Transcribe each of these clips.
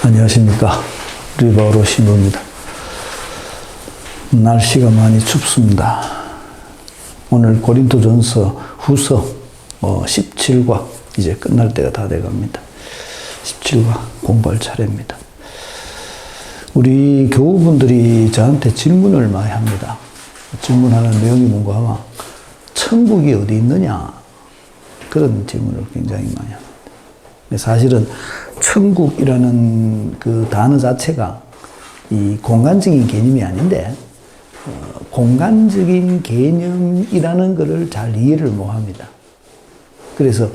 안녕하십니까. 리바오로 신부입니다. 날씨가 많이 춥습니다. 오늘 고린도전서 후서 17과 이제 끝날 때가 다 돼갑니다. 17과 공부할 차례입니다. 우리 교우분들이 저한테 질문을 많이 합니다. 질문하는 내용이 뭔가 하면 천국이 어디 있느냐, 그런 질문을 굉장히 많이 합니다. 사실은 천국이라는 그 단어 자체가 이 공간적인 개념이 아닌데, 공간적인 개념이라는 것을 잘 이해를 못 합니다. 그래서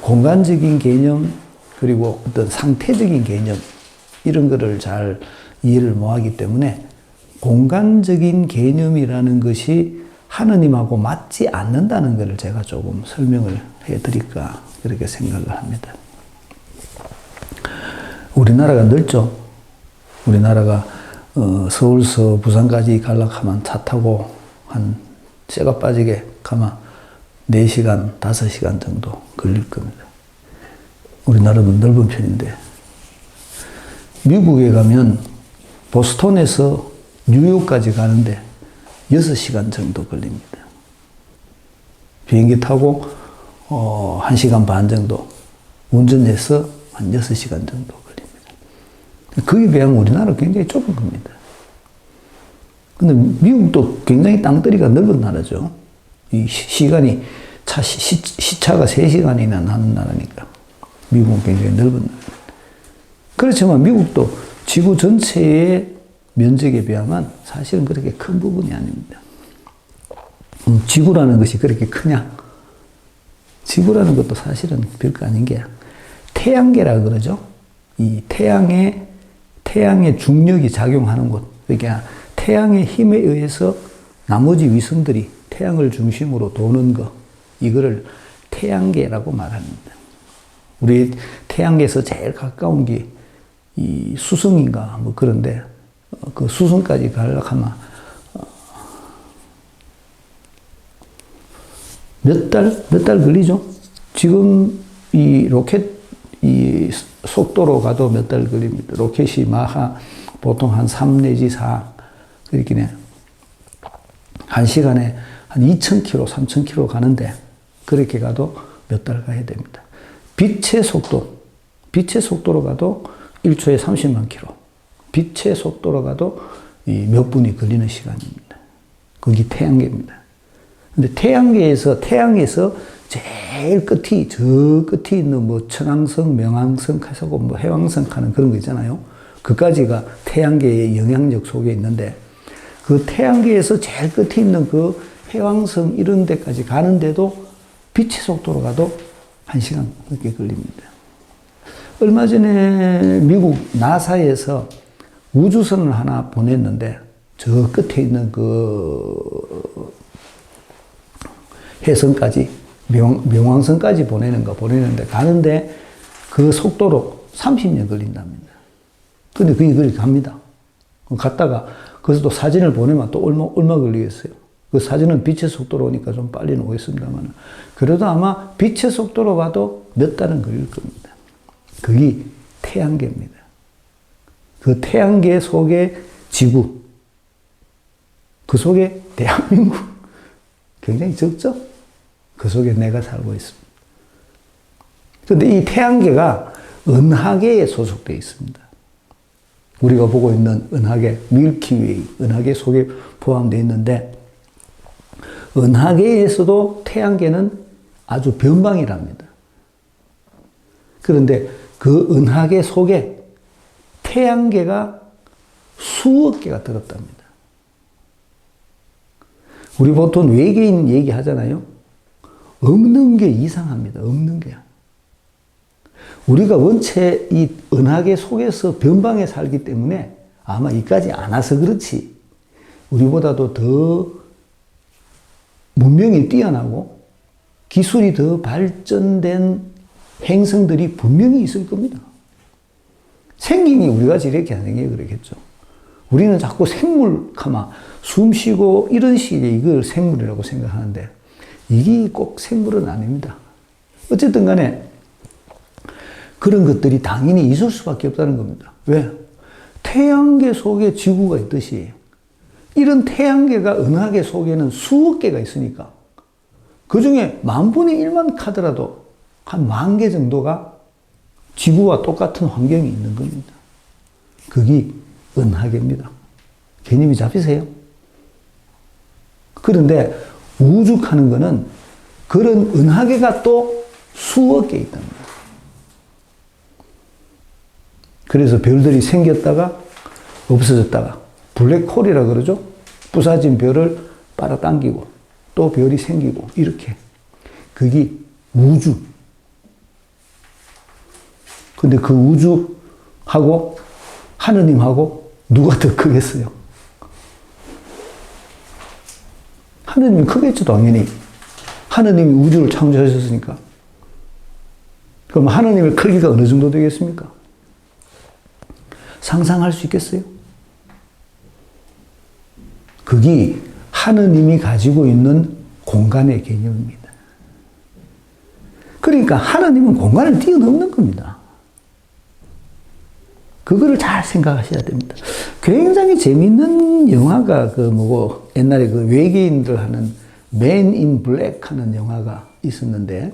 공간적인 개념, 그리고 어떤 상태적인 개념, 이런 것을 잘 이해를 못 하기 때문에 공간적인 개념이라는 것이 하느님하고 맞지 않는다는 것을 제가 조금 설명을 해드릴까, 그렇게 생각을 합니다. 우리나라가 넓죠. 우리나라가 서울서 부산까지 가려고 하면 차 타고 한 쇠가 빠지게 가면 4시간, 5시간 정도 걸릴 겁니다. 우리나라도 넓은 편인데, 미국에 가면 보스턴에서 뉴욕까지 가는데 6시간 정도 걸립니다. 비행기 타고 1시간 반 정도, 운전해서 한 6시간 정도 걸립니다. 거기에 비하면 우리나라 굉장히 좁은 겁니다. 근데 미국도 굉장히 땅덩이가 넓은 나라죠. 이 시간이, 시차가 3시간이나 나는 나라니까. 미국은 굉장히 넓은 나라입니다. 그렇지만 미국도 지구 전체의 면적에 비하면 사실은 그렇게 큰 부분이 아닙니다. 지구라는 것이 그렇게 크냐? 지구라는 것도 사실은 별거 아닌 게 태양계라 그러죠. 이 태양의 중력이 작용하는 곳, 그러니까 태양의 힘에 의해서 나머지 위성들이 태양을 중심으로 도는 것, 이거를 태양계라고 말합니다. 우리 태양계에서 제일 가까운 게 이 수성인가 뭐 그런데, 그 수성까지 가려고 하면 몇 달 걸리죠? 지금 이 로켓 이 속도로 가도 몇 달 걸립니다. 로켓이 마하 보통 한 3 내지 4, 그렇긴 해. 1시간에 한 2,000km, 3,000km 가는데, 그렇게 가도 몇 달 가야 됩니다. 빛의 속도로 가도 1초에 30만 km. 빛의 속도로 가도 몇 분이 걸리는 시간입니다. 그게 태양계입니다. 근데 태양에서 제일 끝이, 저 끝이 있는 뭐 천왕성, 명왕성, 해서고 뭐 해왕성 하는 그런 거 있잖아요. 그까지가 태양계의 영향력 속에 있는데, 그 태양계에서 제일 끝이 있는 그 해왕성 이런 데까지 가는데도 빛의 속도로 가도 1시간 넘게 걸립니다. 얼마 전에 미국 나사에서 우주선을 하나 보냈는데, 저 끝에 있는 그 해성까지, 명왕성까지 보내는데 가는데 그 속도로 30년 걸린답니다. 근데 그게 그렇게 갑니다. 갔다가 거기서 또 사진을 보내면 또 얼마 걸리겠어요? 그 사진은 빛의 속도로 오니까 좀 빨리는 오겠습니다만, 그래도 아마 빛의 속도로 가도 몇 달은 걸릴 겁니다. 그게 태양계입니다. 그 태양계 속에 지구, 그 속에 대한민국, 굉장히 적죠? 그 속에 내가 살고 있습니다. 그런데 이 태양계가 은하계에 소속되어 있습니다. 우리가 보고 있는 은하계, 밀키웨이, 은하계 속에 포함되어 있는데, 은하계에서도 태양계는 아주 변방이랍니다. 그런데 그 은하계 속에 태양계가 수억 개가 들었답니다. 우리 보통 외계인 얘기하잖아요. 없는 게 이상합니다. 없는 게. 우리가 원체 이 은하계 속에서 변방에 살기 때문에 아마 이까지 안 와서 그렇지, 우리보다도 더 문명이 뛰어나고 기술이 더 발전된 행성들이 분명히 있을 겁니다. 생긴이 우리같이 이렇게 안 생겨 그러겠죠. 우리는 자꾸 생물, 숨 쉬고 이런 식의 이걸 생물이라고 생각하는데, 이게 꼭 생물은 아닙니다. 어쨌든 간에 그런 것들이 당연히 있을 수밖에 없다는 겁니다. 왜? 태양계 속에 지구가 있듯이 이런 태양계가 은하계 속에는 수억 개가 있으니까 그 중에 10,000,000,000 카드라도 한 10,000개 정도가 지구와 똑같은 환경이 있는 겁니다. 그게 은하계입니다. 개념이 잡히세요? 그런데 우주하는 거는 그런 은하계가 또 수억 개 있답니다. 그래서 별들이 생겼다가 없어졌다가 블랙홀이라 그러죠. 부서진 별을 빨아당기고 또 별이 생기고 이렇게. 그게 우주. 근데 그 우주하고 하느님하고 누가 더 크겠어요? 하느님이 크겠죠, 당연히. 하느님이 우주를 창조하셨으니까. 그럼 하느님의 크기가 어느 정도 되겠습니까? 상상할 수 있겠어요? 그게 하느님이 가지고 있는 공간의 개념입니다. 그러니까 하느님은 공간을 뛰어넘는 겁니다. 그거를 잘 생각하셔야 됩니다. 굉장히 재밌는 영화가 옛날에 그 외계인들 하는 맨 인 블랙 하는 영화가 있었는데,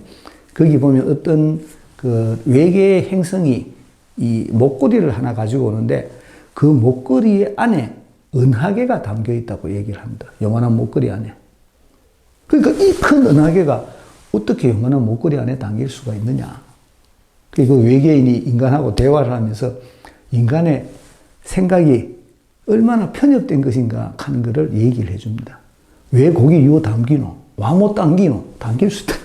거기 보면 어떤 그 외계 행성이 이 목걸이를 하나 가지고 오는데 그 목걸이 안에 은하계가 담겨 있다고 얘기를 합니다. 요만한 목걸이 안에. 그러니까 이 큰 은하계가 어떻게 요만한 목걸이 안에 담길 수가 있느냐. 그 외계인이 인간하고 대화를 하면서 인간의 생각이 얼마나 편협된 것인가 하는 것을 얘기를 해줍니다. 왜 거기 요 담기노? 와 못 담기노? 담길 수 있다.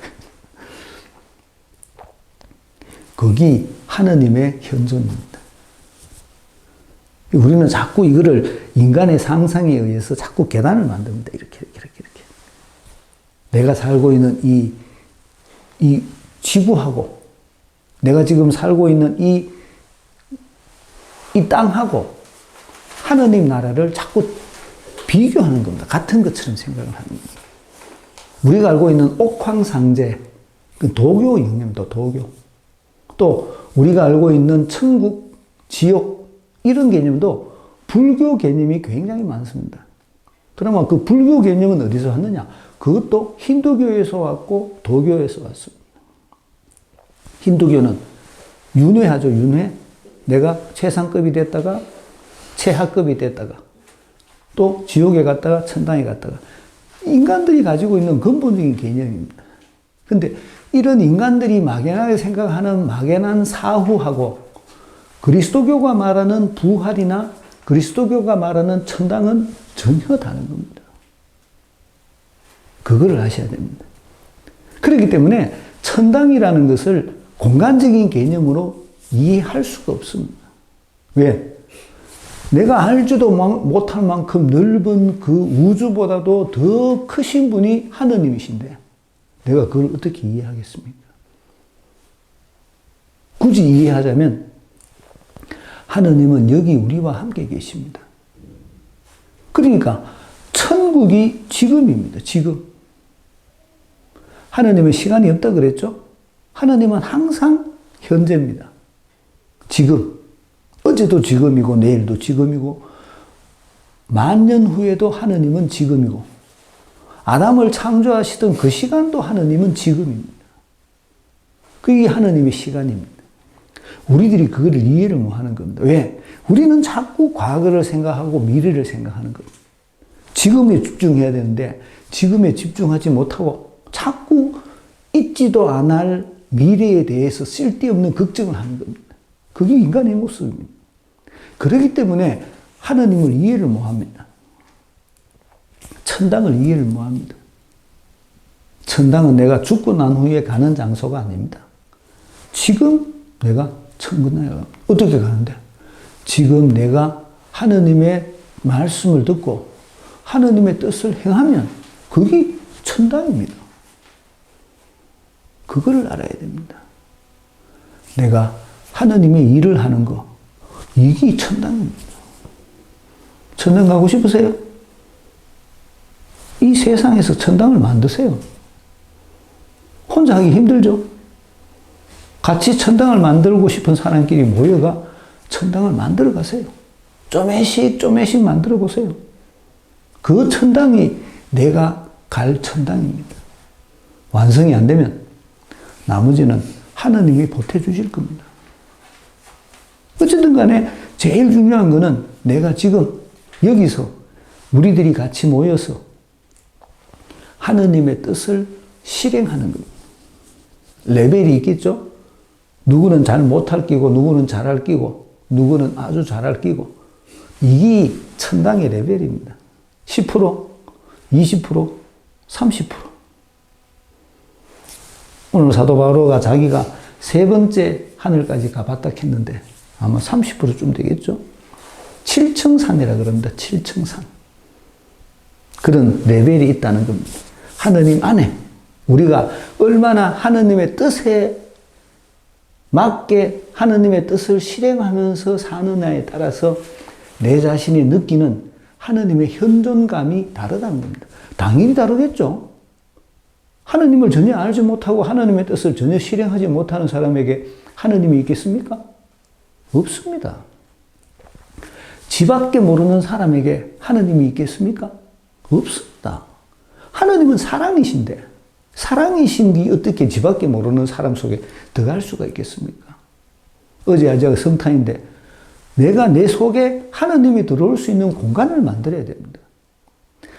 거기 하느님의 현존입니다. 우리는 자꾸 이거를 인간의 상상에 의해서 자꾸 계단을 만듭니다. 이렇게. 내가 살고 있는 이 지구하고, 내가 지금 살고 있는 이 땅하고 하느님 나라를 자꾸 비교하는 겁니다. 같은 것처럼 생각을 하는 겁니다. 우리가 알고 있는 옥황상제, 그 도교 영역입니다. 도교. 또 우리가 알고 있는 천국, 지옥 이런 개념도 불교 개념이 굉장히 많습니다. 그러면 그 불교 개념은 어디서 왔느냐? 그것도 힌두교에서 왔고 도교에서 왔습니다. 힌두교는 윤회하죠. 윤회. 내가 최상급이 됐다가 최하급이 됐다가 또 지옥에 갔다가 천당에 갔다가 인간들이 가지고 있는 근본적인 개념입니다. 근데 이런 인간들이 막연하게 생각하는 막연한 사후하고 그리스도교가 말하는 부활이나 그리스도교가 말하는 천당은 전혀 다른 겁니다. 그거를 아셔야 됩니다. 그렇기 때문에 천당이라는 것을 공간적인 개념으로 이해할 수가 없습니다. 왜? 내가 알지도 못할 만큼 넓은 그 우주보다도 더 크신 분이 하느님이신데 내가 그걸 어떻게 이해하겠습니까? 굳이 이해하자면 하느님은 여기 우리와 함께 계십니다. 그러니까 천국이 지금입니다. 지금. 하느님은 시간이 없다 그랬죠? 하느님은 항상 현재입니다. 지금. 어제도 지금이고 내일도 지금이고 만년 후에도 하느님은 지금이고 아담을 창조하시던 그 시간도 하느님은 지금입니다. 그게 하느님의 시간입니다. 우리들이 그걸 이해를 못하는 겁니다. 왜? 우리는 자꾸 과거를 생각하고 미래를 생각하는 겁니다. 지금에 집중해야 되는데 지금에 집중하지 못하고 자꾸 있지도 않을 미래에 대해서 쓸데없는 걱정을 하는 겁니다. 그게 인간의 모습입니다. 그렇기 때문에 하느님을 이해를 못합니다. 천당을 이해를 못합니다. 천당은 내가 죽고 난 후에 가는 장소가 아닙니다. 지금 내가 천국에 갑니다. 어떻게 가는데? 지금 내가 하느님의 말씀을 듣고 하느님의 뜻을 행하면 그게 천당입니다. 그거를 알아야 됩니다. 내가 하느님의 일을 하는 거, 이게 천당입니다. 천당 가고 싶으세요? 이 세상에서 천당을 만드세요. 혼자 하기 힘들죠? 같이 천당을 만들고 싶은 사람끼리 모여가 천당을 만들어 가세요. 쪼매씩 만들어 보세요. 그 천당이 내가 갈 천당입니다. 완성이 안 되면 나머지는 하나님이 보태주실 겁니다. 어쨌든 간에 제일 중요한 거는 내가 지금 여기서 우리들이 같이 모여서 하나님의 뜻을 실행하는 겁니다. 레벨이 있겠죠? 누구는 잘 못할 끼고, 누구는 잘할 끼고, 누구는 아주 잘할 끼고. 이게 천당의 레벨입니다. 10%, 20%, 30%. 오늘 사도 바오로가 자기가 세 번째 하늘까지 가봤다 했는데 아마 30%쯤 되겠죠? 7층 산이라 그럽니다. 7층 산. 그런 레벨이 있다는 겁니다. 하느님 안에 우리가 얼마나 하느님의 뜻에 맞게 하느님의 뜻을 실행하면서 사느냐에 따라서 내 자신이 느끼는 하느님의 현존감이 다르다는 겁니다. 당연히 다르겠죠. 하느님을 전혀 알지 못하고 하느님의 뜻을 전혀 실행하지 못하는 사람에게 하느님이 있겠습니까? 없습니다. 지밖에 모르는 사람에게 하느님이 있겠습니까? 없습니다. 하느님은 사랑이신데 사랑이신 게 어떻게 지밖에 모르는 사람 속에 들어갈 수가 있겠습니까? 어제 아재가 성탄인데 내가 내 속에 하느님이 들어올 수 있는 공간을 만들어야 됩니다.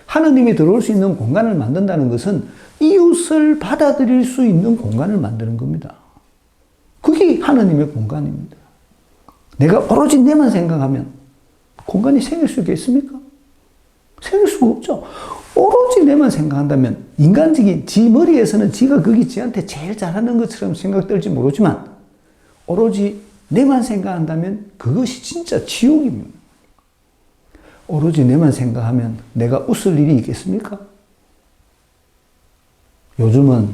하느님이 들어올 수 있는 공간을 만든다는 것은 이웃을 받아들일 수 있는 공간을 만드는 겁니다. 그게 하느님의 공간입니다. 내가 오로지 내만 생각하면 공간이 생길 수 있겠습니까? 생길 수가 없죠. 오로지 내만 생각한다면 인간적인 지 머리에서는 지가 그게 지한테 제일 잘하는 것처럼 생각될지 모르지만 오로지 내만 생각한다면 그것이 진짜 지옥입니다. 오로지 내만 생각하면 내가 웃을 일이 있겠습니까? 요즘은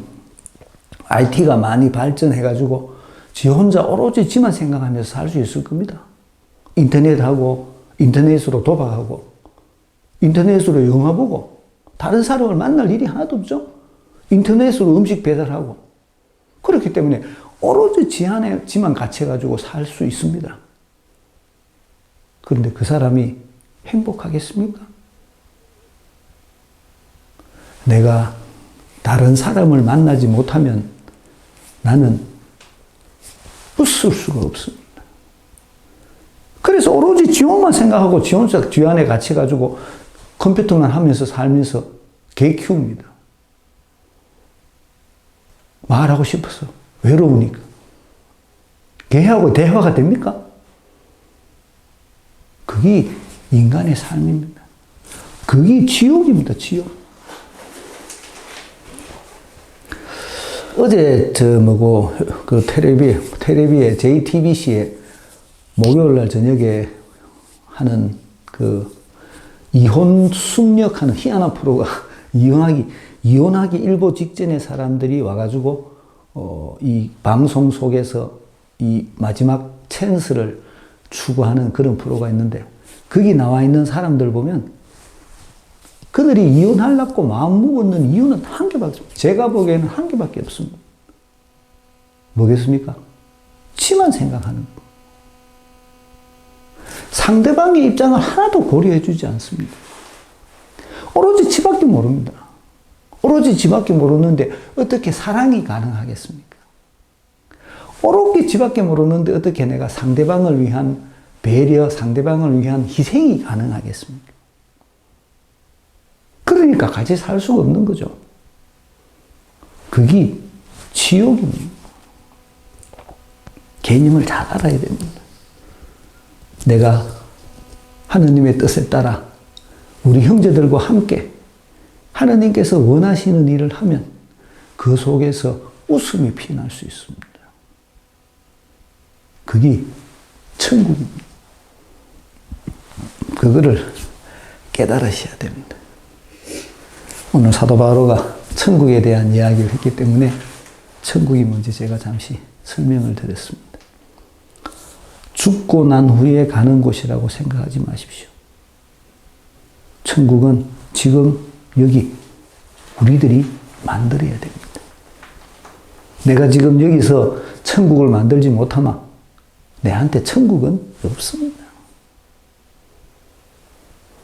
IT가 많이 발전해가지고 지 혼자 오로지 지만 생각하면서 살 수 있을 겁니다. 인터넷하고 인터넷으로 도박하고 인터넷으로 영화 보고 다른 사람을 만날 일이 하나도 없죠. 인터넷으로 음식 배달하고 그렇기 때문에 오로지 지 안에 지만 갇혀가지고 살 수 있습니다. 그런데 그 사람이 행복하겠습니까? 내가 다른 사람을 만나지 못하면 나는 웃을 수가 없습니다. 그래서 오로지 지 혼만 생각하고 지 혼자 쥐 안에 갇혀가지고 컴퓨터만 하면서 살면서 개 키웁니다. 말하고 싶어서 외로우니까. 개하고 대화가 됩니까? 그게 인간의 삶입니다. 그게 지옥입니다, 지옥. 어제 그 텔레비에 JTBC에 목요일날 저녁에 하는 그 이혼 숙력하는 희한한 프로가 이혼하기 일보 직전에 사람들이 와가지고 이 방송 속에서 이 마지막 찬스를 추구하는 그런 프로가 있는데 거기 나와 있는 사람들 보면 그들이 이혼하려고 마음 먹었는 이유는 한 개밖에 없습니다. 제가 보기에는 한 개밖에 없습니다. 뭐겠습니까? 지만 생각하는 거. 상대방의 입장을 하나도 고려해 주지 않습니다. 오로지 지밖에 모릅니다. 오로지 지밖에 모르는데 어떻게 사랑이 가능하겠습니까? 오로지 지밖에 모르는데 어떻게 내가 상대방을 위한 배려, 상대방을 위한 희생이 가능하겠습니까? 그러니까 같이 살 수가 없는 거죠. 그게 지옥입니다. 개념을 잘 알아야 됩니다. 내가 하느님의 뜻에 따라 우리 형제들과 함께 하느님께서 원하시는 일을 하면 그 속에서 웃음이 피어날 수 있습니다. 그게 천국입니다. 그거를 깨달으셔야 됩니다. 오늘 사도 바오로가 천국에 대한 이야기를 했기 때문에 천국이 뭔지 제가 잠시 설명을 드렸습니다. 죽고 난 후에 가는 곳이라고 생각하지 마십시오. 천국은 지금 여기 우리들이 만들어야 됩니다. 내가 지금 여기서 천국을 만들지 못하면 내한테 천국은 없습니다.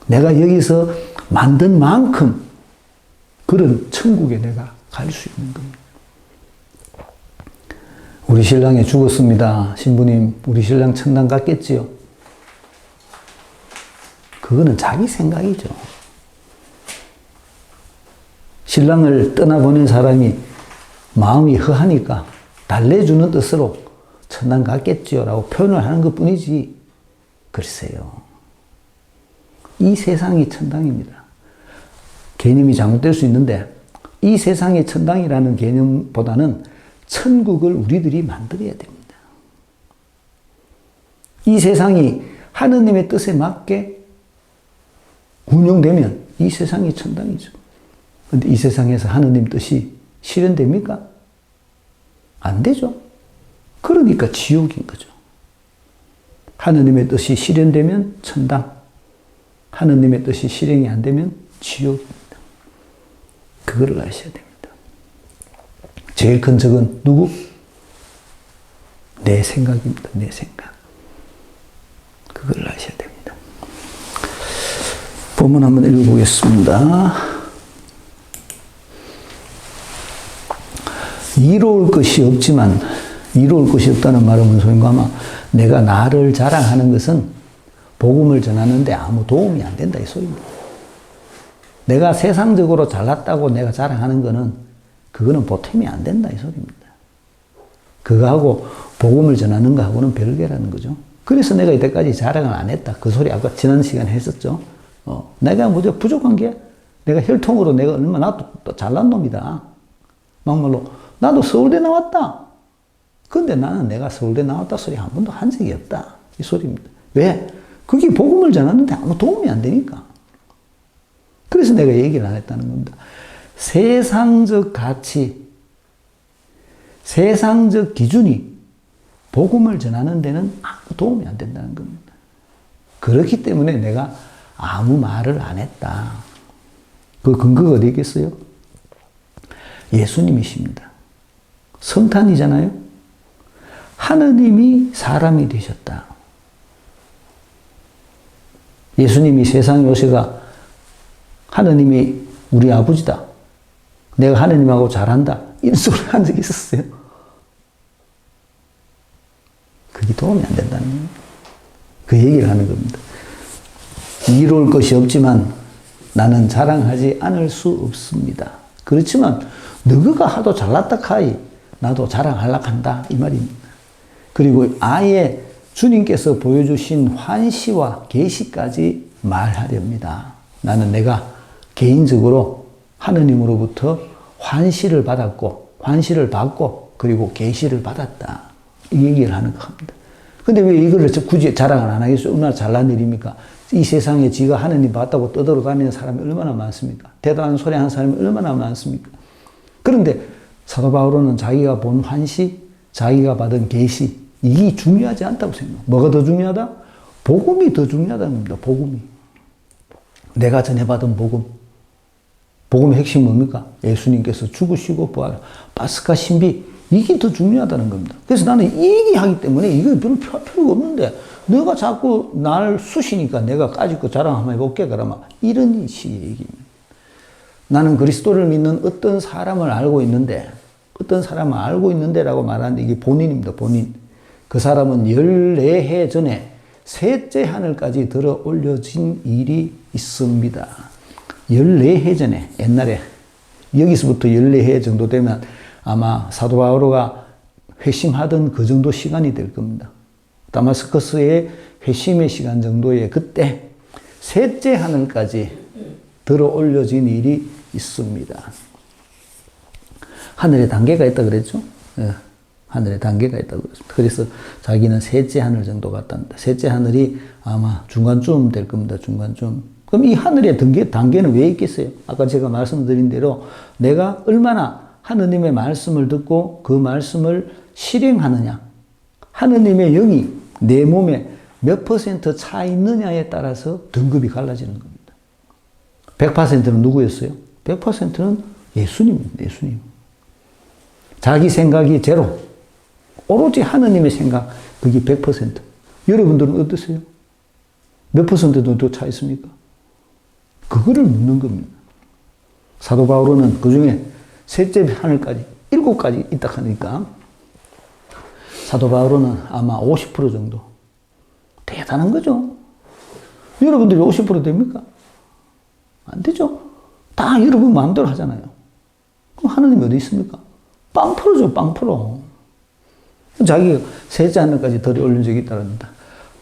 내가 여기서 만든 만큼 그런 천국에 내가 갈 수 있는 겁니다. 우리 신랑이 죽었습니다. 신부님, 우리 신랑 천당 갔겠지요? 그거는 자기 생각이죠. 신랑을 떠나보낸 사람이 마음이 허하니까 달래주는 뜻으로 천당 갔겠지요 라고 표현을 하는 것 뿐이지, 글쎄요. 이 세상이 천당입니다. 개념이 잘못될 수 있는데 이 세상이 천당이라는 개념보다는 천국을 우리들이 만들어야 됩니다. 이 세상이 하느님의 뜻에 맞게 운영되면 이 세상이 천당이죠. 그런데 이 세상에서 하느님 뜻이 실현됩니까? 안 되죠. 그러니까 지옥인 거죠. 하느님의 뜻이 실현되면 천당, 하느님의 뜻이 실행이 안 되면 지옥입니다. 그거를 아셔야 됩니다. 제일 큰 적은 누구? 내 생각입니다. 내 생각. 그걸 아셔야 됩니다. 본문 한번 읽어보겠습니다. 이로울 것이 없지만, 이로울 것이 없다는 말은 무슨 소린가 하면 내가 나를 자랑하는 것은 복음을 전하는데 아무 도움이 안 된다 이 소리입니다. 내가 세상적으로 잘났다고 내가 자랑하는 거는 그거는 보탬이 안 된다 이 소리입니다. 그거하고 복음을 전하는 거하고는 별개라는 거죠. 그래서 내가 이때까지 자랑을 안 했다. 그 소리 아까 지난 시간에 했었죠. 내가 뭐죠? 부족한 게 내가 혈통으로 내가 얼마나 나도 잘난 놈이다. 막말로 나도 서울대 나왔다. 근데 나는 내가 서울대 나왔다 소리 한 번도 한 적이 없다. 이 소리입니다. 왜? 그게 복음을 전하는데 아무 도움이 안 되니까. 그래서 내가 얘기를 안 했다는 겁니다. 세상적 가치, 세상적 기준이 복음을 전하는 데는 아무 도움이 안 된다는 겁니다. 그렇기 때문에 내가 아무 말을 안 했다. 그 근거가 어디 있겠어요? 예수님이십니다. 성탄이잖아요. 하느님이 사람이 되셨다. 예수님이 세상에 오셔가 하느님이 우리 아버지다. 내가 하느님하고 잘한다. 이런 소리를 한 적이 있었어요. 그게 도움이 안 된다는 거예요. 그 얘기를 하는 겁니다. 이로울 것이 없지만 나는 자랑하지 않을 수 없습니다. 그렇지만 너가 하도 잘났다 카이 나도 자랑하려고 한다 이 말입니다. 그리고 아예 주님께서 보여주신 환시와 계시까지 말하렵니다. 나는 내가 개인적으로 하느님으로부터 환시를 받았고 환시를 받고 그리고 계시를 받았다. 이 얘기를 하는 겁니다. 근데 왜 이거를 굳이 자랑을 안 하겠어요? 얼마나 잘난 일입니까? 이 세상에 지가 하느님 봤다고 떠들어다니는 사람이 얼마나 많습니까? 대단한 소리 하는 사람이 얼마나 많습니까? 그런데 사도 바울은 자기가 본 환시, 자기가 받은 계시 이게 중요하지 않다고 생각합니다. 뭐가 더 중요하다? 복음이 더 중요하다는 겁니다. 복음이. 내가 전해받은 복음. 복음의 핵심은 뭡니까? 예수님께서 죽으시고 부활, 파스카 신비 이게 더 중요하다는 겁니다. 그래서 나는 이 얘기하기 때문에 이거 별로 필요가 없는데 너가 자꾸 날 쑤시니까 내가 까짓 거 자랑 한번 해볼게 그러면 이런 식의 얘기입니다. 나는 그리스도를 믿는 어떤 사람을 알고 있는데 라고 말하는데 이게 본인입니다. 본인. 그 사람은 14해 전에 셋째 하늘까지 들어 올려진 일이 있습니다. 14해 전에 옛날에 여기서부터 14해 정도 되면 아마 사도 바오로가 회심하던 그 정도 시간이 될 겁니다. 다마스커스의 회심의 시간 정도에 그때 셋째 하늘까지 들어 올려진 일이 있습니다. 하늘에 단계가 있다 그랬죠? 예, 하늘에 단계가 있다고 그랬습니다. 그래서 자기는 셋째 하늘 정도 같답니다. 셋째 하늘이 아마 중간쯤 될 겁니다. 중간쯤. 그럼 이 하늘의 단계는 왜 있겠어요? 아까 제가 말씀드린 대로 내가 얼마나 하느님의 말씀을 듣고 그 말씀을 실행하느냐. 하느님의 영이 내 몸에 몇 % 차 있느냐에 따라서 등급이 갈라지는 겁니다. 100%는 누구였어요? 100%는 예수님입니다. 예수님. 자기 생각이 제로. 오로지 하느님의 생각, 그게 100%. 여러분들은 어떠세요? 몇 퍼센트 더 차 있습니까? 그거를 묻는 겁니다. 사도 바울은 그 중에 셋째 하늘까지, 7가지 있다 하니까 사도 바울은 아마 50% 정도. 대단한 거죠. 여러분들이 50% 됩니까? 안 되죠. 다 여러분 마음대로 하잖아요. 그럼 하느님이 어디 있습니까? 0%죠, 0%. 자기가 셋째 하늘까지 들이 올린 적이 있다랍니다.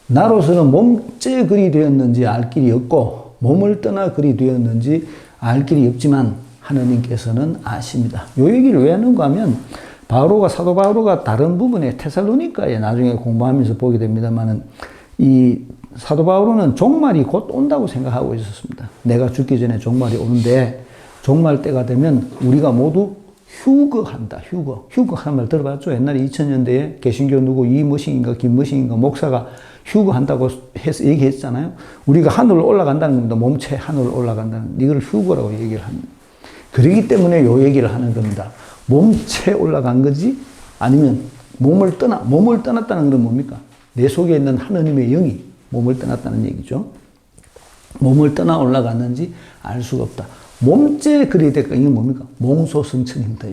나로서는 몸째 그리 되었는지 알 길이 없고 몸을 떠나 그리 되었는지 알 길이 없지만 하느님께서는 아십니다. 요 얘기를 왜 하는가 하면 사도 바오로가 다른 부분에 테살로니가에 나중에 공부하면서 보게 됩니다만은 이 사도 바오로는 종말이 곧 온다고 생각하고 있었습니다. 내가 죽기 전에 종말이 오는데 종말 때가 되면 우리가 모두 휴거한다. 휴거하는 말 들어봤죠? 옛날에 2000년대에 개신교 누구 이머신인가 김머신인가 목사가 휴거한다고 해서 얘기했잖아요. 우리가 하늘로 올라간다는 겁니다. 몸체 하늘로 올라간다는 이걸 휴거라고 얘기를 합니다. 그렇기 때문에 요 얘기를 하는 겁니다. 몸체 올라간 거지 아니면 몸을 떠났다는 건 뭡니까? 내 속에 있는 하느님의 영이 몸을 떠났다는 얘기죠. 몸을 떠나 올라갔는지 알 수가 없다. 몸째 그리 될까? 이게 뭡니까? 몽소성천입니다.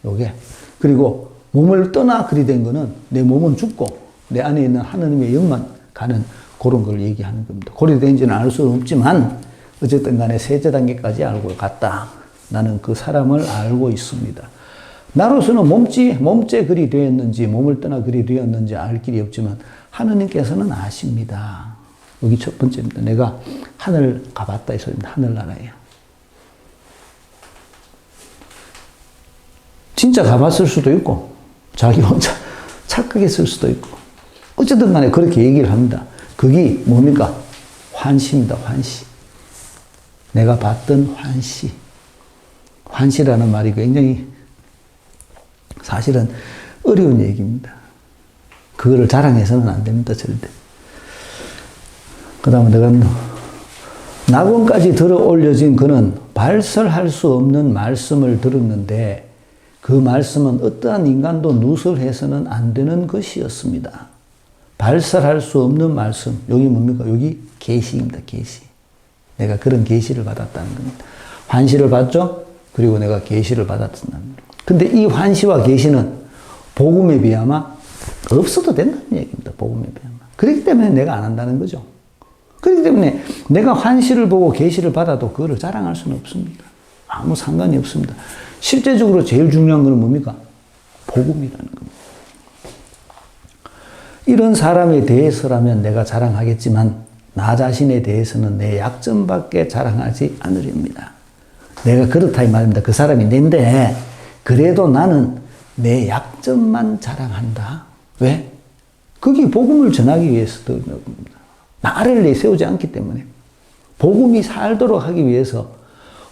요게. 그리고 몸을 떠나 그리 된 거는 내 몸은 죽고 내 안에 있는 하느님의 영만 가는 그런 걸 얘기하는 겁니다. 그리 된지는 알 수는 없지만 어쨌든 간에 셋째 단계까지 알고 갔다. 나는 그 사람을 알고 있습니다. 나로서는 몸째 그리 되었는지 몸을 떠나 그리 되었는지 알 길이 없지만 하느님께서는 아십니다. 여기 첫 번째입니다. 내가 하늘 가봤다 이 소리입니다. 하늘나라에. 진짜 가봤을 수도 있고 자기 혼자 착각했을 수도 있고 어쨌든 간에 그렇게 얘기를 합니다. 그게 뭡니까? 환시입니다. 환시. 내가 봤던 환시. 환시라는 말이 굉장히 사실은 어려운 얘기입니다. 그거를 자랑해서는 안 됩니다. 절대. 그 다음에 내가 낙원까지 들어 올려진 그는 발설할 수 없는 말씀을 들었는데 그 말씀은 어떠한 인간도 누설해서는 안 되는 것이었습니다. 발설할 수 없는 말씀. 여기 뭡니까? 여기 계시입니다. 계시. 내가 그런 계시를 받았다는 겁니다. 환시를 받죠? 그리고 내가 계시를 받았다는 겁니다. 근데 이 환시와 계시는 복음에 비하면 없어도 된다는 얘기입니다. 복음에 비하면. 그렇기 때문에 내가 안 한다는 거죠. 그렇기 때문에 내가 환시를 보고 계시를 받아도 그거를 자랑할 수는 없습니다. 아무 상관이 없습니다. 실제적으로 제일 중요한 것은 뭡니까? 복음이라는 겁니다. 이런 사람에 대해서라면 내가 자랑하겠지만 나 자신에 대해서는 내 약점밖에 자랑하지 않으렵니다. 내가 그렇다 이 말입니다. 그 사람이 내인데 그래도 나는 내 약점만 자랑한다. 왜? 그게 복음을 전하기 위해서 그런 겁니다. 나를 내세우지 않기 때문에 복음이 살도록 하기 위해서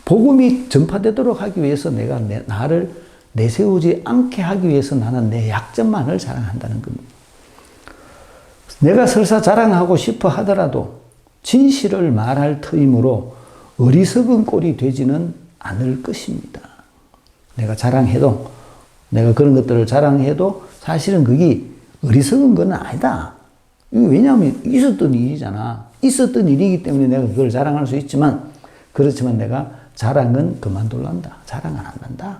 복음이 전파되도록 하기 위해서 내가 나를 내세우지 않게 하기 위해서 나는 내 약점만을 자랑한다는 겁니다. 내가 설사 자랑하고 싶어 하더라도 진실을 말할 터이므로 어리석은 꼴이 되지는 않을 것입니다. 내가 자랑해도 내가 그런 것들을 자랑해도 사실은 그게 어리석은 건 아니다. 왜냐하면 있었던 일이잖아. 있었던 일이기 때문에 내가 그걸 자랑할 수 있지만 그렇지만 내가 자랑은 그만둘란다. 자랑은 안 한다.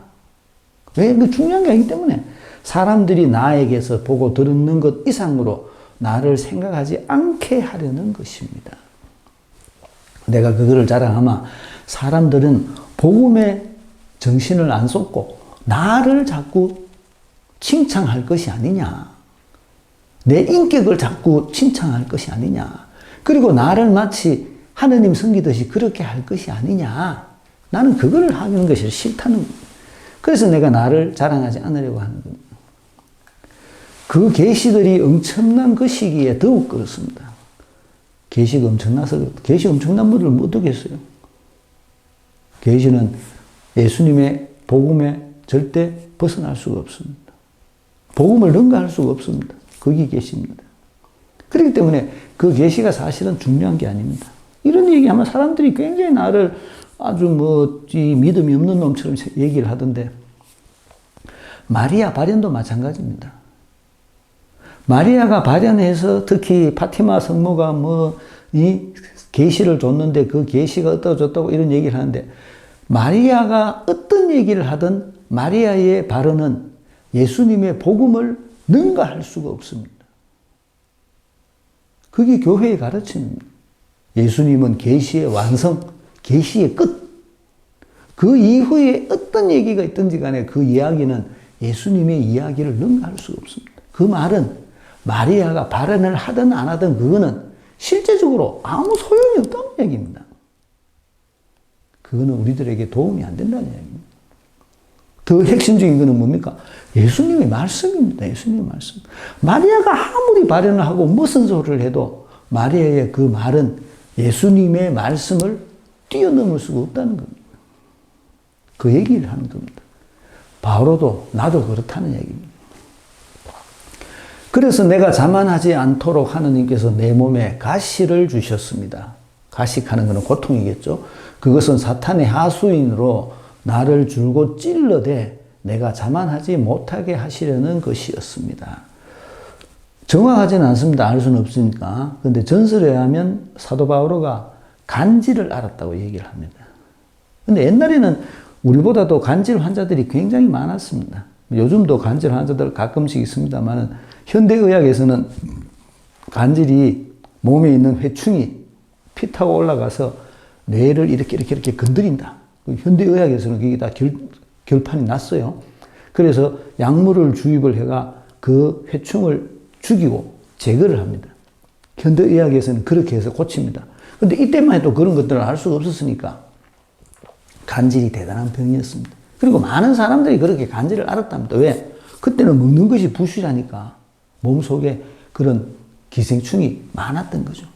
왜? 그 중요한 게 아니기 때문에 사람들이 나에게서 보고 듣는 것 이상으로 나를 생각하지 않게 하려는 것입니다. 내가 그거를 자랑하면 사람들은 복음에 정신을 안 쏟고 나를 자꾸 칭찬할 것이 아니냐. 내 인격을 자꾸 칭찬할 것이 아니냐. 그리고 나를 마치 하느님 섬기듯이 그렇게 할 것이 아니냐. 나는 그거를 하는 것이 싫다는 겁니다. 그래서 내가 나를 자랑하지 않으려고 하는 겁니다. 그 계시들이 엄청난 것이기에 더욱 그렇습니다. 계시가 엄청나서 계시 엄청난 분들 못 듣겠어요. 계시는 예수님의 복음에 절대 벗어날 수가 없습니다. 복음을 능가할 수가 없습니다. 그게 계시입니다. 그렇기 때문에 그 계시가 사실은 중요한 게 아닙니다. 이런 얘기하면 사람들이 굉장히 나를 아주 믿음이 없는 놈처럼 얘기를 하던데 마리아 발현도 마찬가지입니다. 마리아가 발현해서 특히 파티마 성모가 이 계시를 줬는데 그 계시가 어떠졌다고 이런 얘기를 하는데 마리아가 어떤 얘기를 하든 마리아의 발언은 예수님의 복음을 능가할 수가 없습니다. 그게 교회의 가르침입니다. 예수님은 계시의 완성, 계시의 끝. 그 이후에 어떤 얘기가 있든지 간에 그 이야기는 예수님의 이야기를 능가할 수가 없습니다. 그 말은 마리아가 발언을 하든 안 하든 그거는 실제적으로 아무 소용이 없다는 얘기입니다. 그거는 우리들에게 도움이 안 된다는 얘기입니다. 더 핵심적인 것은 뭡니까? 예수님의 말씀입니다. 예수님의 말씀. 마리아가 아무리 발언을 하고 무슨 소리를 해도 마리아의 그 말은 예수님의 말씀을 뛰어넘을 수가 없다는 겁니다. 그 얘기를 하는 겁니다. 바오로도 나도 그렇다는 얘기입니다. 그래서 내가 자만하지 않도록 하느님께서 내 몸에 가시를 주셨습니다. 가식하는 것은 고통이겠죠. 그것은 사탄의 하수인으로 나를 줄곧 찔러대 내가 자만하지 못하게 하시려는 것이었습니다. 정확하지는 않습니다. 알 수는 없으니까. 그런데 전설에 의하면 사도 바오로가 간질을 앓았다고 얘기를 합니다. 근데 옛날에는 우리보다도 간질 환자들이 굉장히 많았습니다. 요즘도 간질 환자들 가끔씩 있습니다만 현대의학에서는 간질이 몸에 있는 회충이 피 타고 올라가서 뇌를 이렇게 건드린다. 현대의학에서는 그게 다 결판이 났어요. 그래서 약물을 주입을 해가 그 회충을 죽이고 제거를 합니다. 현대의학에서는 그렇게 해서 고칩니다. 근데 이때만 해도 그런 것들을 알 수가 없었으니까 간질이 대단한 병이었습니다. 그리고 많은 사람들이 그렇게 간질을 앓았답니다. 왜? 그때는 먹는 것이 부실하니까 몸속에 그런 기생충이 많았던 거죠.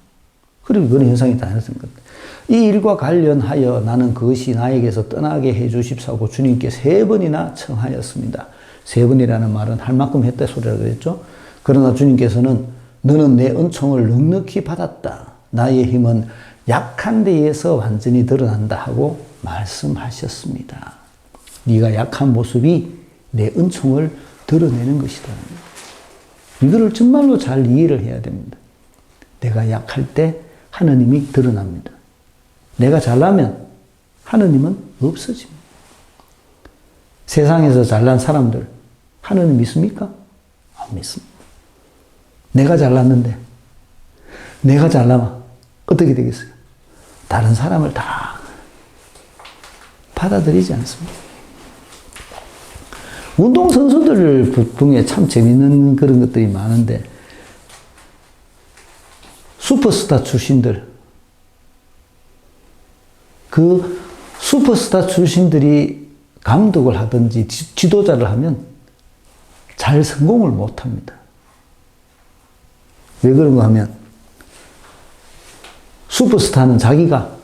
그리고 그런 현상이 다녔던 겁니다. 이 일과 관련하여 나는 그것이 나에게서 떠나게 해 주십사고 주님께 3번이나 청하였습니다. 3번이라는 말은 할 만큼 했다 소리라고 그랬죠. 그러나 주님께서는 너는 내 은총을 넉넉히 받았다. 나의 힘은 약한 데에서 완전히 드러난다 하고 말씀하셨습니다. 네가 약한 모습이 내 은총을 드러내는 것이다. 이거를 정말로 잘 이해를 해야 됩니다. 내가 약할 때 하나님이 드러납니다. 내가 잘나면 하나님은 없어집니다. 세상에서 잘난 사람들 하나님 믿습니까? 안 믿습니다. 내가 잘났는데 내가 잘나면 어떻게 되겠어요? 다른 사람을 다 받아들이지 않습니다. 운동선수들 중에 참 재밌는 그런 것들이 많은데 슈퍼스타 출신들 그 슈퍼스타 출신들이 감독을 하든지 지도자를 하면 잘 성공을 못합니다. 왜 그런가 하면 슈퍼스타는 자기가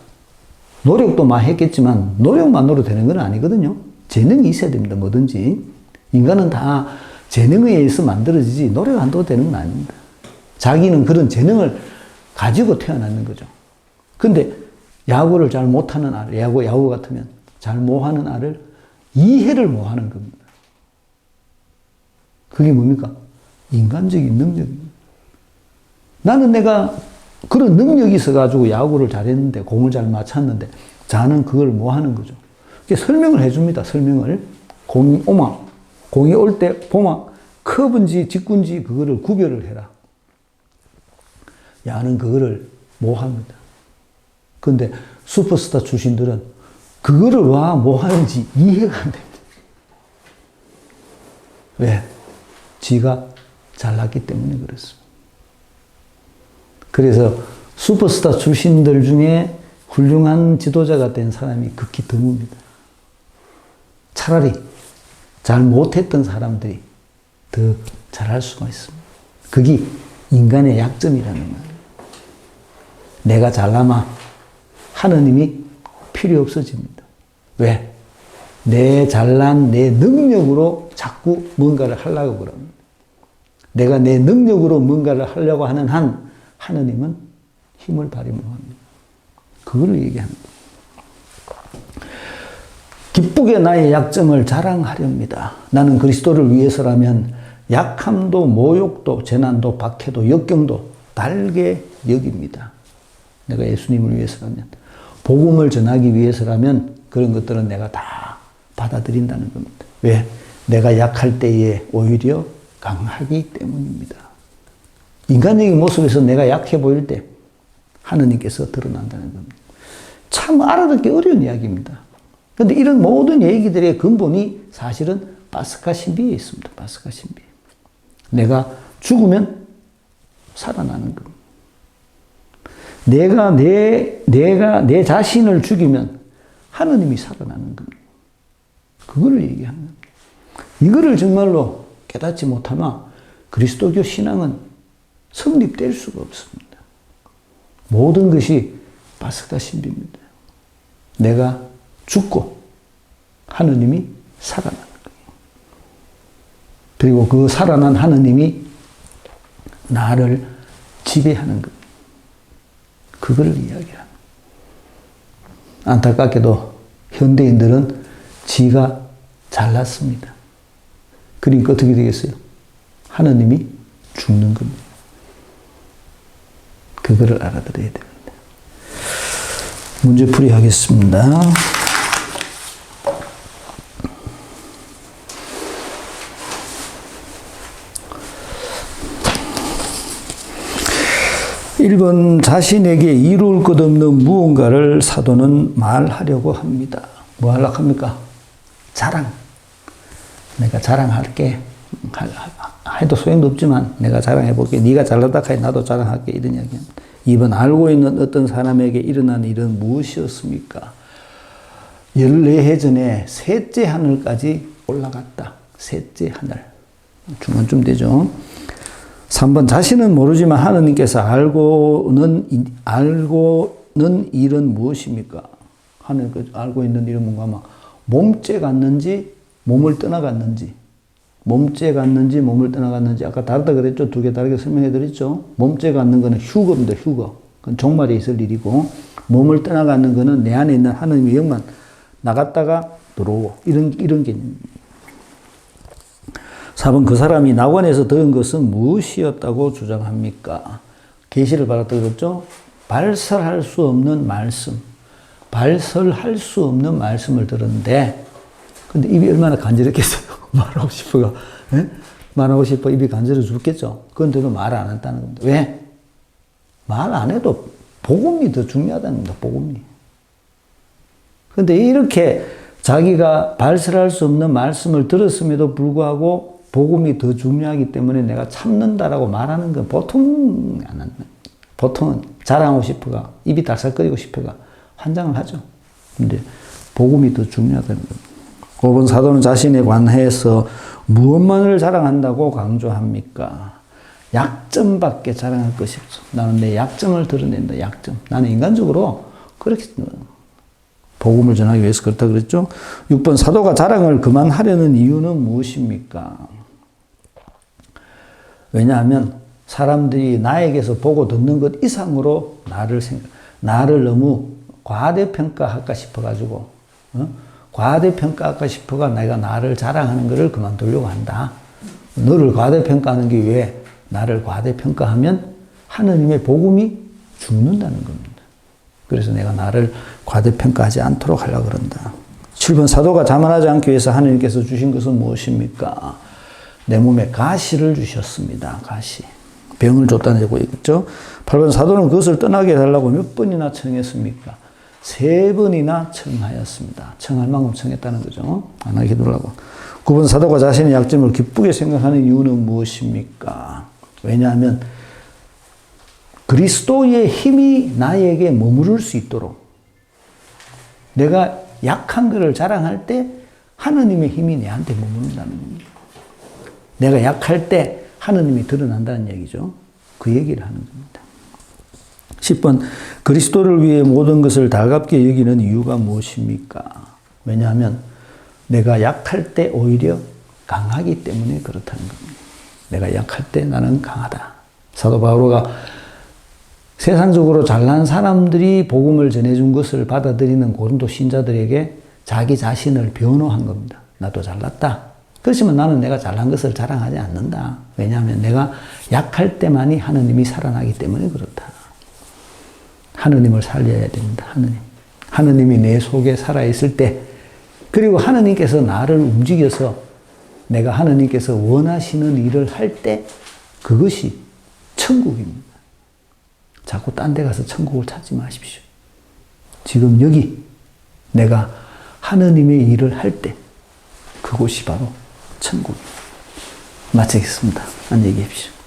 노력도 많이 했겠지만 노력만으로 되는 건 아니거든요. 재능이 있어야 됩니다. 뭐든지. 인간은 다 재능에 의해서 만들어지지 노력 안 해도 되는 건 아닙니다. 자기는 그런 재능을 가지고 태어났는 거죠. 근데 야구를 잘 못하는 아를, 야구 같으면 잘 못하는 아를 이해를 못하는 겁니다. 그게 뭡니까? 인간적인 능력입니다. 나는 내가 그런 능력이 있어가지고 야구를 잘했는데, 공을 잘 맞췄는데, 자는 그걸 못하는 거죠. 설명을 해줍니다. 설명을. 공이 올 때 보면 커브인지 직구인지 그거를 구별을 해라. 야는 그거를 못합니다. 근데 슈퍼스타 출신들은 그거를 와 못하는지 이해가 안 됩니다. 왜? 지가 잘났기 때문에 그렇습니다. 그래서 슈퍼스타 출신들 중에 훌륭한 지도자가 된 사람이 극히 드뭅니다. 차라리 잘 못했던 사람들이 더 잘할 수가 있습니다. 그게 인간의 약점이라는 말이에요. 내가 잘나면 하느님이 필요 없어집니다. 왜? 내 잘난 내 능력으로 자꾸 뭔가를 하려고 그럽니다. 내가 내 능력으로 뭔가를 하려고 하는 한 하느님은 힘을 발휘 못합니다. 그걸 얘기합니다. 기쁘게 나의 약점을 자랑하렵니다. 나는 그리스도를 위해서라면 약함도 모욕도 재난도 박해도 역경도 달게 여깁니다. 내가 예수님을 위해서라면, 복음을 전하기 위해서라면 그런 것들은 내가 다 받아들인다는 겁니다. 왜? 내가 약할 때에 오히려 강하기 때문입니다. 인간적인 모습에서 내가 약해 보일 때 하느님께서 드러난다는 겁니다. 참 알아듣기 어려운 이야기입니다. 그런데 이런 모든 얘기들의 근본이 사실은 파스카 신비에 있습니다. 파스카 신비. 내가 죽으면 살아나는 겁니다. 내가 내 자신을 죽이면 하느님이 살아나는 겁니다. 그거를 얘기하는 겁니다. 이거를 정말로 깨닫지 못하면 그리스도교 신앙은 성립될 수가 없습니다. 모든 것이 파스카 신비입니다. 내가 죽고 하느님이 살아나는 거예요. 그리고 그 살아난 하느님이 나를 지배하는 겁니다. 그걸 이야기하는. 안타깝게도 현대인들은 지가 잘났습니다. 그러니까 어떻게 되겠어요? 하느님이 죽는 겁니다. 그거를 알아들어야 됩니다. 문제풀이 하겠습니다. (1번) 자신에게 이룰 것 없는 무언가를 사도는 말하려고 합니다. 뭐 하려고 합니까? 자랑. 내가 자랑할게. 해도 소용도 없지만 내가 자랑해볼게. 네가 잘나다 하니 나도 자랑할게. 이런 이야기입니다. 2번 알고 있는 어떤 사람에게 일어난 일은 무엇이었습니까? 14해 전에 셋째 하늘까지 올라갔다. 셋째 하늘. 중간쯤 되죠. 3번 자신은 모르지만 하느님께서 알고는 일은 무엇입니까? 하느님 알고 있는 일은 뭔가 아마 몸째 갔는지 몸을 떠나갔는지 몸째 갔는지 몸을 떠나갔는지 아까 다르다 그랬죠. 두 개 다르게 설명해 드렸죠. 몸째 갔는 거는 휴거입니다. 휴거. 그건 종말에 있을 일이고 몸을 떠나가는 거는 내 안에 있는 하느님의 영만 나갔다가 들어오고 이런 개념입니다. 4번 그 사람이 낙원에서 들은 것은 무엇이었다고 주장합니까? 계시를 받았다 그랬죠. 발설할 수 없는 말씀. 발설할 수 없는 말씀을 들었는데 근데 입이 얼마나 간절했겠어요. 말하고 싶어가. 예? 말하고 싶어 입이 간절해 죽겠죠. 그런데도 말을 안 했다는 겁니다. 왜? 말 안 해도 복음이 더 중요하다는 겁니다. 복음이. 그런데 이렇게 자기가 발설할 수 없는 말씀을 들었음에도 불구하고 복음이 더 중요하기 때문에 내가 참는다라고 말하는 건 보통 안 한다. 보통은 자랑하고 싶어가 입이 달싹거리고 싶어가 환장을 하죠. 근데 복음이 더 중요하다는 겁니다. 5번 사도는 자신에 관해서 무엇만을 자랑한다고 강조합니까? 약점밖에 자랑할 것이 없어. 나는 내 약점을 드러낸다. 약점. 나는 인간적으로 그렇게 복음을 전하기 위해서 그렇다 그랬죠. 6번 사도가 자랑을 그만하려는 이유는 무엇입니까? 왜냐하면 사람들이 나에게서 보고 듣는 것 이상으로 나를 너무 과대평가할까 싶어가지고 과대평가할까 싶어가 내가 나를 자랑하는 것을 그만두려고 한다. 너를 과대평가하는 게 왜 나를 과대평가하면 하느님의 복음이 죽는다는 겁니다. 그래서 내가 나를 과대평가하지 않도록 하려고 그런다. 7번 사도가 자만하지 않기 위해서 하느님께서 주신 것은 무엇입니까? 내 몸에 가시를 주셨습니다. 가시. 병을 줬다는 얘기고 있죠. 8번 사도는 그것을 떠나게 해달라고 몇 번이나 청했습니까? 3번이나 청하였습니다. 청할 만큼 청했다는 거죠. 안 하게 해두려고. 9번 사도가 자신의 약점을 기쁘게 생각하는 이유는 무엇입니까? 왜냐하면 그리스도의 힘이 나에게 머무를 수 있도록 내가 약한 것을 자랑할 때 하느님의 힘이 내한테 머무른다는 겁니다. 내가 약할 때 하느님이 드러난다는 얘기죠. 그 얘기를 하는 겁니다. 10번 그리스도를 위해 모든 것을 달갑게 여기는 이유가 무엇입니까? 왜냐하면 내가 약할 때 오히려 강하기 때문에 그렇다는 겁니다. 내가 약할 때 나는 강하다. 사도 바오로가 세상적으로 잘난 사람들이 복음을 전해준 것을 받아들이는 고린도 신자들에게 자기 자신을 변호한 겁니다. 나도 잘났다. 그렇지만 나는 내가 잘난 것을 자랑하지 않는다. 왜냐하면 내가 약할 때만이 하느님이 살아나기 때문에 그렇다. 하느님을 살려야 됩니다. 하느님이 내 속에 살아있을 때, 그리고 하느님께서 나를 움직여서 내가 하느님께서 원하시는 일을 할 때 그것이 천국입니다. 자꾸 딴 데 가서 천국을 찾지 마십시오. 지금 여기 내가 하느님의 일을 할 때 그곳이 바로 천국입니다. 마치겠습니다. 안녕히 계십시오.